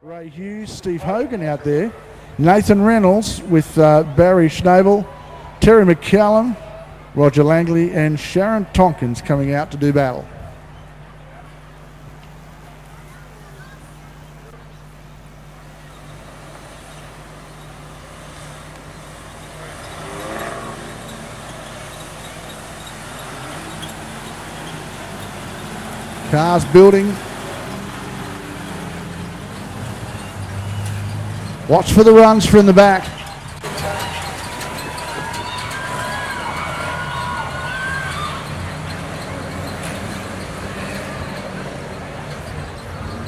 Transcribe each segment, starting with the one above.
Ray Hughes, Steve Hogan out there. Nathan Reynolds with Barry Schnabel, Terry McCallum, Roger Langley and Sharon Tompkins coming out to do battle. Cars building. Watch for the runs from the back.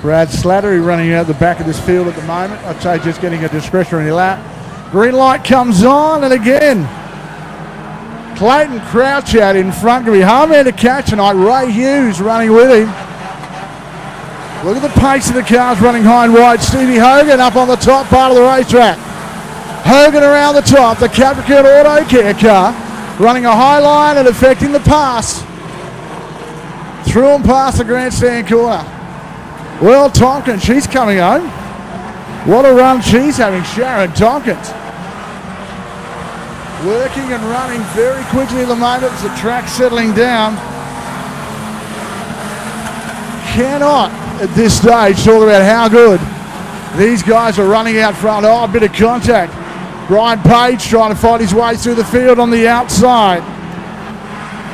Brad Slattery running out the back of this field at the moment. I'd say just getting a discretionary lap. Green light comes on, and again, Clayton Crouch out in front. Going to be hard man to catch tonight. Ray Hughes running with him. Look at the pace of the cars running high and wide. Stevie Hogan up on the top part of the racetrack. Hogan around the top. The Capricorn Auto Care car running a high line and affecting the pass. Through and past the grandstand corner. Well, Tompkins, she's coming home. What a run she's having, Sharon Tompkins. Working and running very quickly at the moment as the track's settling down. Cannot, at this stage, talk about how good these guys are running out front. Oh, a bit of contact. Brian Page trying to fight his way through the field on the outside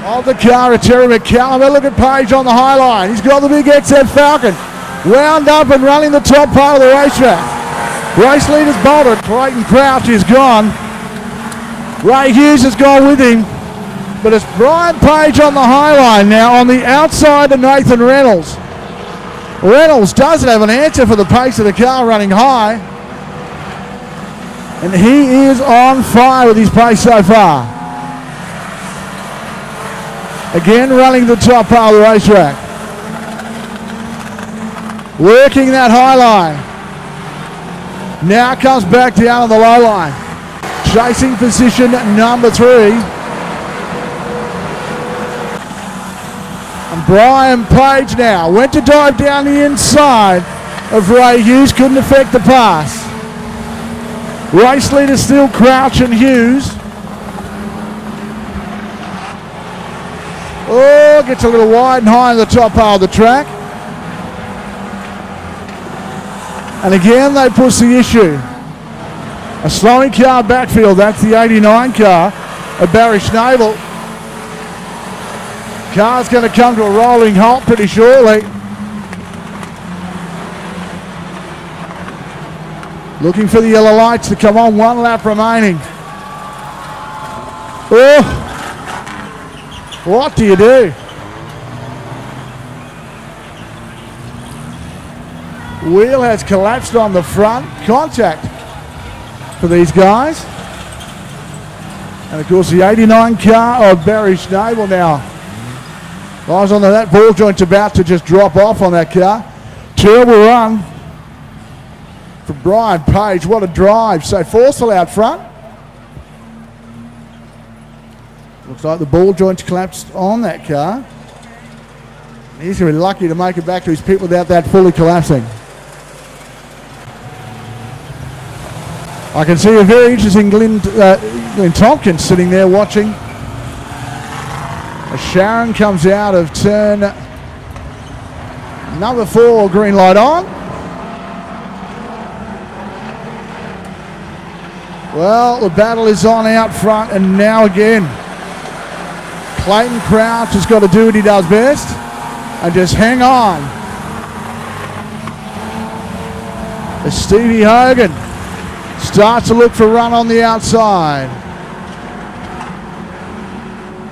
of the car of Terry McCallum. But look at Page on the high line. He's got the big XF Falcon. Wound up and running the top part of the racetrack. Race leader's bolted. Clayton Crouch is gone. Ray Hughes has gone with him. But it's Brian Page on the high line now on the outside of Nathan Reynolds. Reynolds doesn't have an answer for the pace of the car running high. And he is on fire with his pace so far. Again running the top part of the racetrack. Working that high line. Now comes back down on the low line. Chasing position number 3. And Brian Page now went to dive down the inside of Ray Hughes. Couldn't affect the pass. Race leader still Crouch and Hughes. Oh, gets a little wide and high on the top part of the track. And again, they push the issue. A slowing car backfield, that's the 89 car of Barry Schnabel. Car's going to come to a rolling halt pretty shortly. Looking for the yellow lights to come on, 1 lap remaining. Oh, what do you do? Wheel has collapsed on the front. Contact for these guys. And of course the 89 car of Barry Schnabel now. Guys on that ball joint's about to just drop off on that car. Terrible run for Brian Page. What a drive. So forceful out front. Looks like the ball joint's collapsed on that car. He's going to be lucky to make it back to his pit without that fully collapsing. I can see a very interesting Glenn Tompkins sitting there watching. As Sharon comes out of turn number 4, green light on. Well, the battle is on out front, and now again, Clayton Crouch has got to do what he does best and just hang on. As Stevie Hogan starts to look for a run on the outside.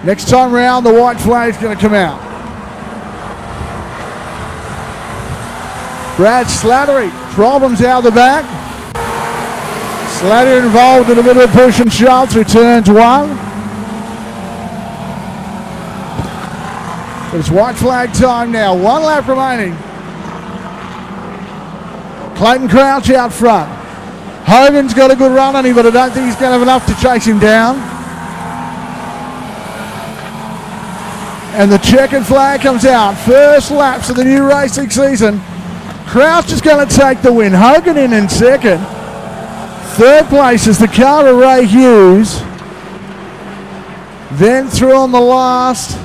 Next time round, the white flag's going to come out. Brad Slattery, problems out the back. Slattery involved in a bit of a push and shove through turns 1. It's white flag time now, 1 lap remaining. Clayton Crouch out front. Hogan's got a good run on him, but I don't think he's going to have enough to chase him down. And the checkered flag comes out. First laps of the new racing season. Crouch is going to take the win. Hogan in second. Third place is the car of Ray Hughes. Then through on the last,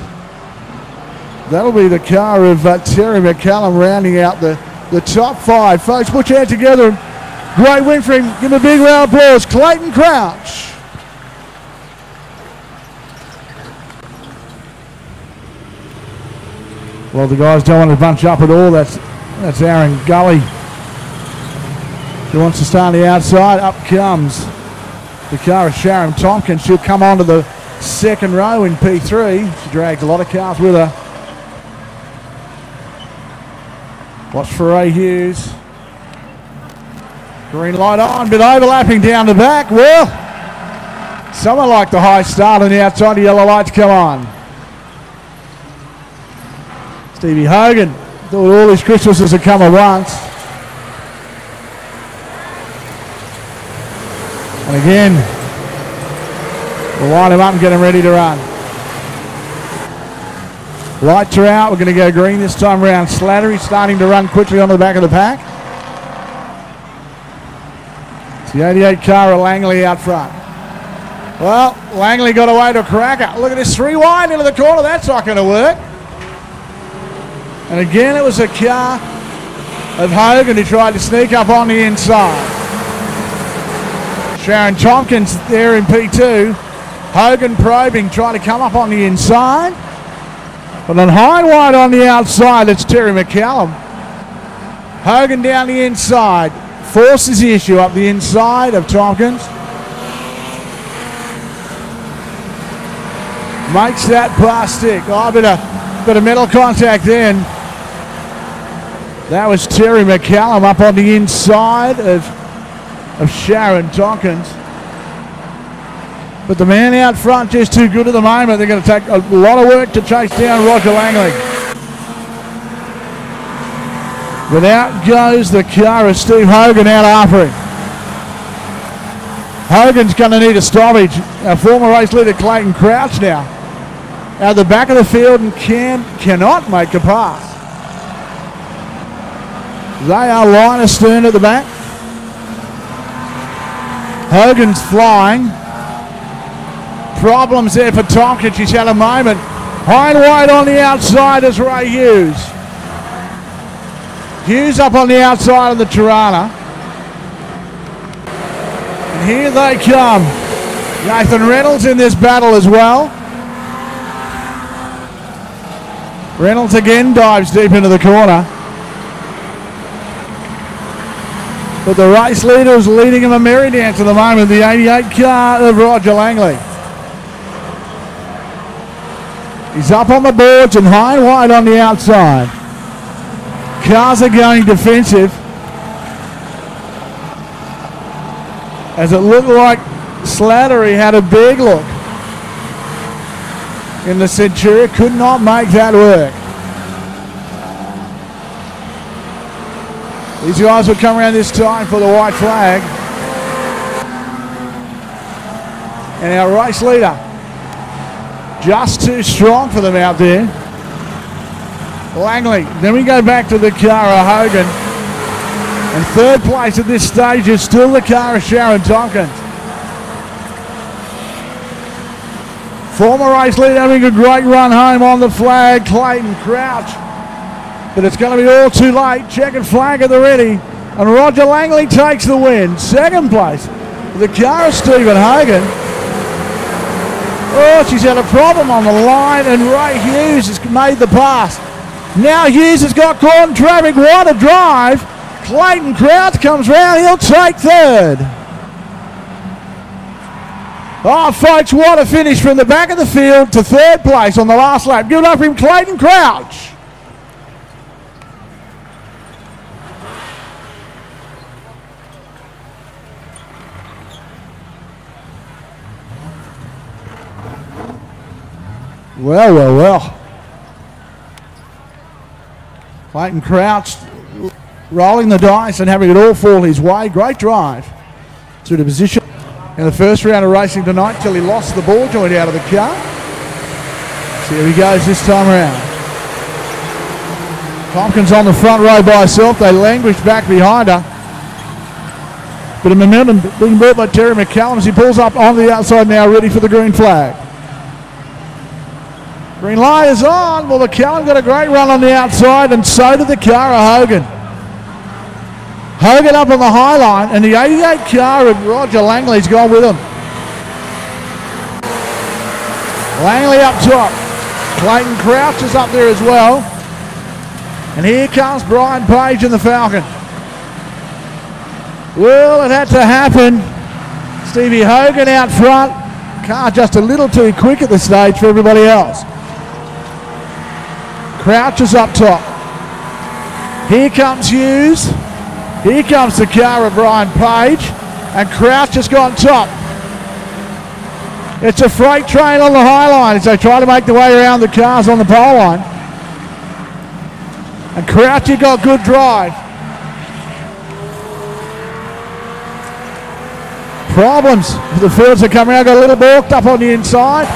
that'll be the car of Terry McCallum rounding out the top five. Folks, put your hands together. Great win for him. Give him a big round of applause. Clayton Crouch. Well, the guys don't want to bunch up at all. That's Aaron Gully. He wants to start on the outside. Up comes the car of Sharon Tompkins. She'll come onto the second row in P3. She drags a lot of cars with her. Watch for Ray Hughes. Green light on, bit overlapping down the back. Well, someone like the high start on the outside. The yellow lights come on. Stevie Hogan thought all his Christmases had come at once. And again, we'll line him up and get him ready to run. Lights are out. We're going to go green this time around. Slattery starting to run quickly on the back of the pack. It's the 88 car of Langley out front. Well, Langley got away to a cracker. Look at this, 3 wide into the corner. That's not going to work. And again, it was a car of Hogan who tried to sneak up on the inside. Sharon Tompkins there in P2. Hogan probing, trying to come up on the inside. But on high and wide on the outside, it's Terry McCallum. Hogan down the inside. Forces the issue up the inside of Tompkins. Makes that pass stick. Oh, a bit of metal contact then. That was Terry McCallum up on the inside of Sharon Tompkins. But the man out front just too good at the moment. They're going to take a lot of work to chase down Roger Langley. But out goes the car of Steve Hogan out after him. Hogan's going to need a stoppage. Our former race leader Clayton Crouch now out the back of the field and cannot make a pass. They are line astern at the back. Hogan's flying. Problems there for Tompkins. She's had a moment. High and wide on the outside is Ray Hughes. Hughes up on the outside of the Tirana. And here they come. Nathan Reynolds in this battle as well. Reynolds again dives deep into the corner. But the race leader is leading him a merry dance at the moment, the 88 car of Roger Langley. He's up on the boards and high and wide on the outside. Cars are going defensive. As it looked like Slattery had a big look in the Centuria, could not make that work. These guys will come around this time for the white flag. And our race leader, just too strong for them out there. Langley. Then we go back to the car of Hogan. And third place at this stage is still the car of Sharon Tompkins. Former race leader having a great run home on the flag, Clayton Crouch. But it's going to be all too late. Checkered flag at the ready. And Roger Langley takes the win. Second place, the car of Stephen Hogan. Oh, she's had a problem on the line, and Ray Hughes has made the pass. Now Hughes has got caught in traffic. What a drive. Clayton Crouch comes round. He'll take third. Oh, folks, what a finish from the back of the field to third place on the last lap. Give it up for him, Clayton Crouch. Well, well, well. Clayton Crouch rolling the dice and having it all fall his way. Great drive through the position in the first round of racing tonight till he lost the ball joint out of the car. So here he goes this time around. Tompkins on the front row by herself. They languished back behind her. Bit of momentum being built by Terry McCallum as he pulls up on the outside now, ready for the green flag. Green light is on. Well, McCallum got a great run on the outside, and so did the car of Hogan. Hogan up on the high line, and the 88 car of Roger Langley's gone with him. Langley up top. Clayton Crouch is up there as well. And here comes Brian Page in the Falcon. Well, it had to happen. Stevie Hogan out front. Car just a little too quick at the stage for everybody else. Crouch is up top. Here comes Hughes. Here comes the car of Brian Page. And Crouch has gone top. It's a freight train on the high line as they try to make their way around the cars on the pole line. And Crouchy got good drive. Problems. The fields are coming out, got a little balked up on the inside.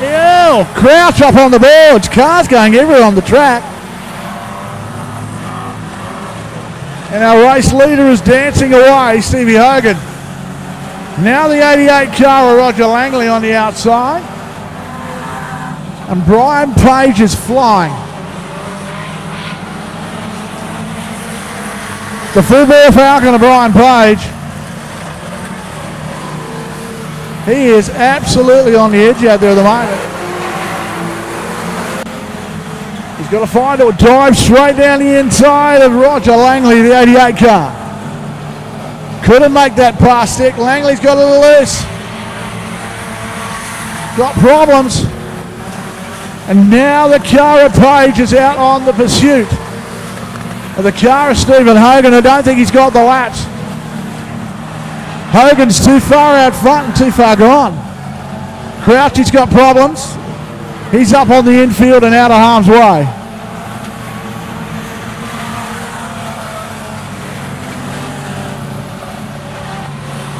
Ew, Crouch up on the boards. Cars going everywhere on the track. And our race leader is dancing away, Stevie Hogan. Now the 88 car of Roger Langley on the outside. And Brian Page is flying. The full bore Falcon of Brian Page. He is absolutely on the edge out there at the moment. He's got to find it, dive straight down the inside of Roger Langley, the 88 car. Couldn't make that pass stick. Langley's got a little loose. Got problems. And now the car of Page is out on the pursuit of the car of Stephen Hogan. I don't think he's got the laps. Hogan's too far out front and too far gone. Crouchy's got problems. He's up on the infield and out of harm's way.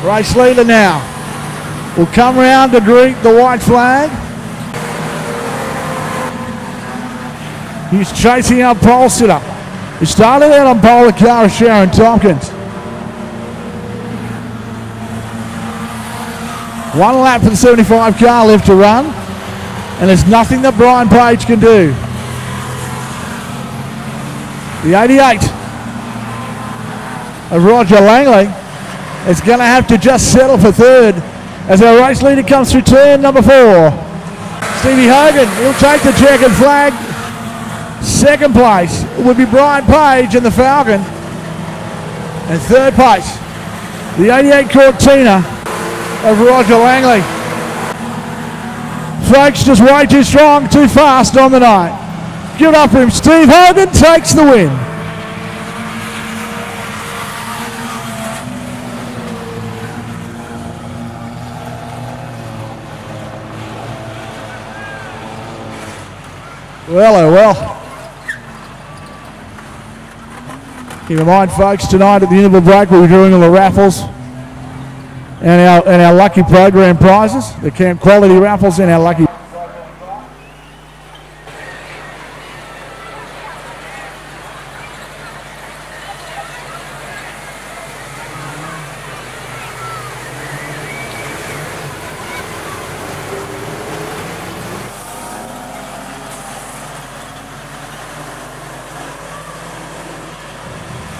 Race leader now will come round to greet the white flag. He's chasing up pole sitter. He started out on pole, the car of Sharon Tompkins. One lap for the 75 car left to run, and there's nothing that Brian Page can do. The 88 of Roger Langley is going to have to just settle for third as our race leader comes through turn number 4. Stevie Hogan, he'll take the checkered flag. Second place would be Brian Page in the Falcon. And third place, the 88 Cortina of Roger Langley. Folks, just way too strong, too fast on the night. Give it up for him. Steve Hogan takes the win. Well, oh well. Keep in mind, folks, tonight at the interval break we'll be doing all the raffles and our lucky program prizes, the camp quality raffles and our lucky.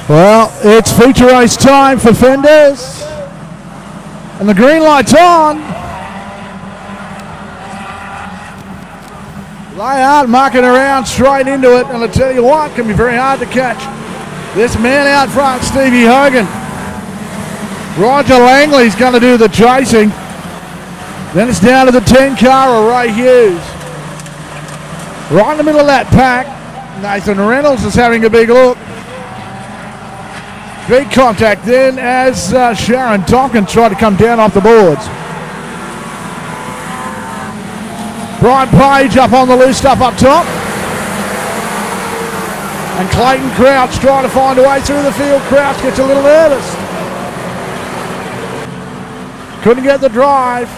Well, it's feature race time for Fenders. And the green light's on. They aren't mucking around, straight into it. And I tell you what, it can be very hard to catch this man out front, Stevie Hogan. Roger Langley's going to do the chasing. Then it's down to the 10 car of Ray Hughes. Right in the middle of that pack, Nathan Reynolds is having a big look. Big contact then as Sharon Tompkins tried to come down off the boards. Brian Page up on the loose stuff up top. And Clayton Crouch trying to find a way through the field. Crouch gets a little nervous. Couldn't get the drive.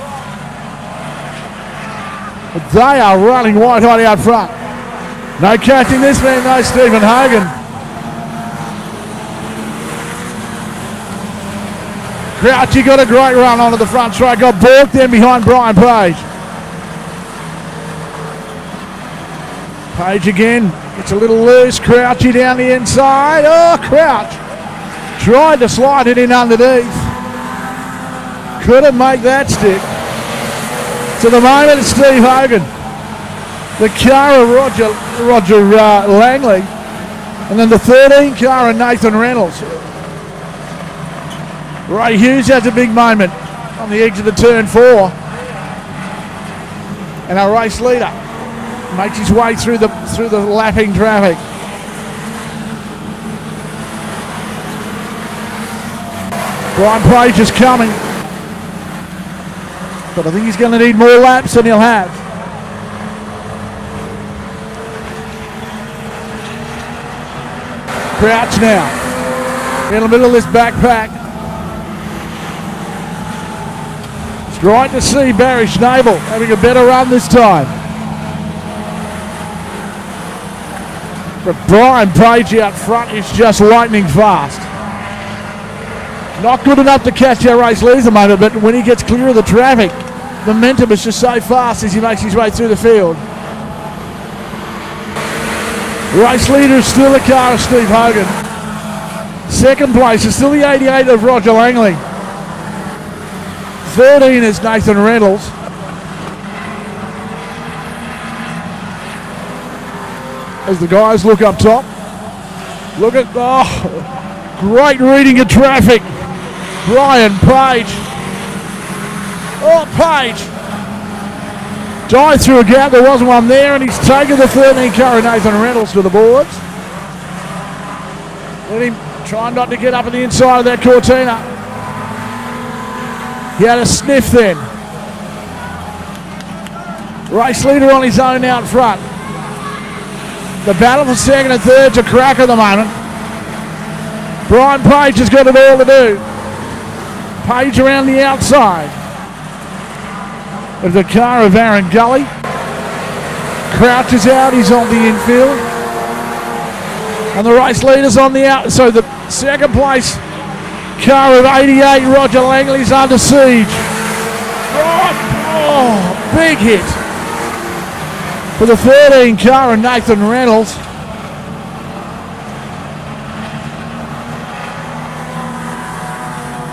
But they are running white hot out front. No catching this man though, Stephen Hogan. Crouchy got a great run onto the front straight, got balked then behind Brian Page. Page again, gets a little loose, Crouchy down the inside. Oh, Crouch tried to slide it in underneath. Couldn't make that stick. To the moment it's Steve Hogan. The car of Roger Langley. And then the 13 car of Nathan Reynolds. Ray Hughes has a big moment on the edge of the turn 4. And our race leader makes his way through the lapping traffic. Brian Page is coming. But I think he's going to need more laps than he'll have. Crouch now. In the middle of this backpack. It's great to see Barry Schnabel having a better run this time. But Brian Page out front is just lightning fast. Not good enough to catch our race leader at the moment, but when he gets clear of the traffic, momentum is just so fast as he makes his way through the field. Race leader is still the car of Steve Hogan. Second place is still the 88 of Roger Langley. 13 is Nathan Reynolds. As the guys look up top, look at, great reading of traffic. Brian Page. Oh, Page. Dived through a gap, there wasn't one there, and he's taken the 13 car of Nathan Reynolds to the boards. Let him try not to get up on the inside of that Cortina. He had a sniff then. Race leader on his own out front. The battle for second and third's a crack at the moment. Brian Page has got it all to do. Page around the outside of the car of Aaron Gully. Crouch is out, he's on the infield. And the race leader's on the out, so the second place car of 88, Roger Langley's under siege. Oh, big hit for the 13 car of Nathan Reynolds.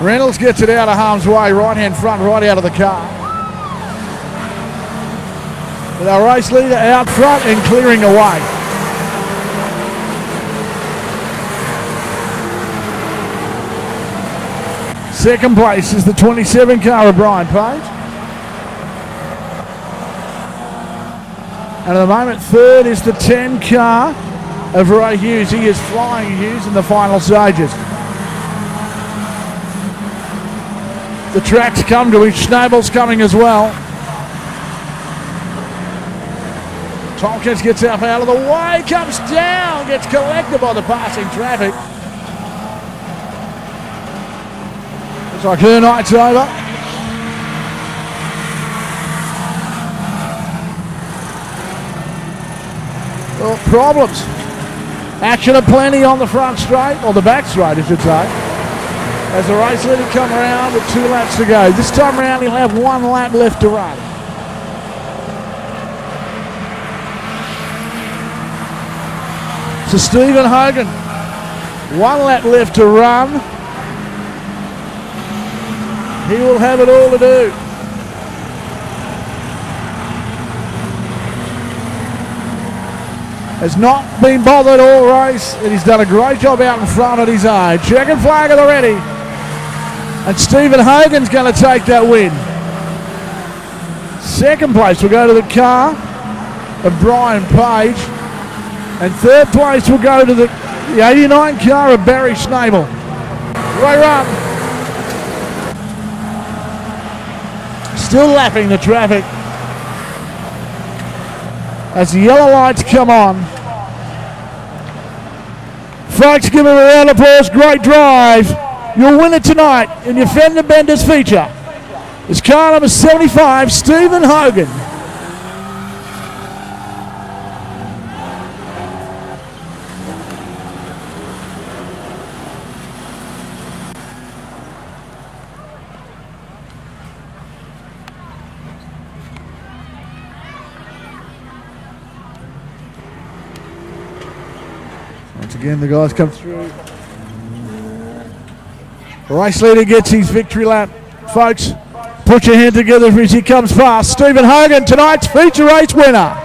Reynolds gets it out of harm's way, right hand front, right out of the car. With our race leader out front and clearing away. Second place is the 27 car of Brian Page. And at the moment, third is the 10 car of Ray Hughes. He is flying Hughes in the final stages. The track's come to him. Schnabel's coming as well. Tompkins gets up out of the way, comes down, gets collected by the passing traffic. Looks like her night's over. Well, problems. Action aplenty on the front straight, or the back straight, I should say. As the race leader come around with 2 laps to go. This time around he'll have 1 lap left to run. So Stephen Hogan, 1 lap left to run. He will have it all to do. Has not been bothered all race, and he's done a great job out in front at his own. Checkered flag at the ready. And Stephen Hogan's going to take that win. Second place will go to the car of Brian Page. And third place will go to the 89 car of Barry Schnabel. Great run. Still lapping the traffic as the yellow lights come on. Folks, give him a round of applause. Great drive. Your winner tonight in your Fender Benders feature is car number 75, Stephen Hogan. Again, the guys come through. Race leader gets his victory lap. Folks, put your hand together as he comes past. Stephen Hogan, tonight's feature race winner.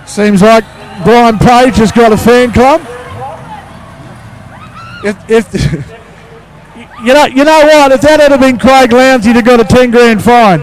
Seems like Brian Page has got a fan club. If you know what, if that had been Craig Lowndes, he'd have got a 10 grand fine.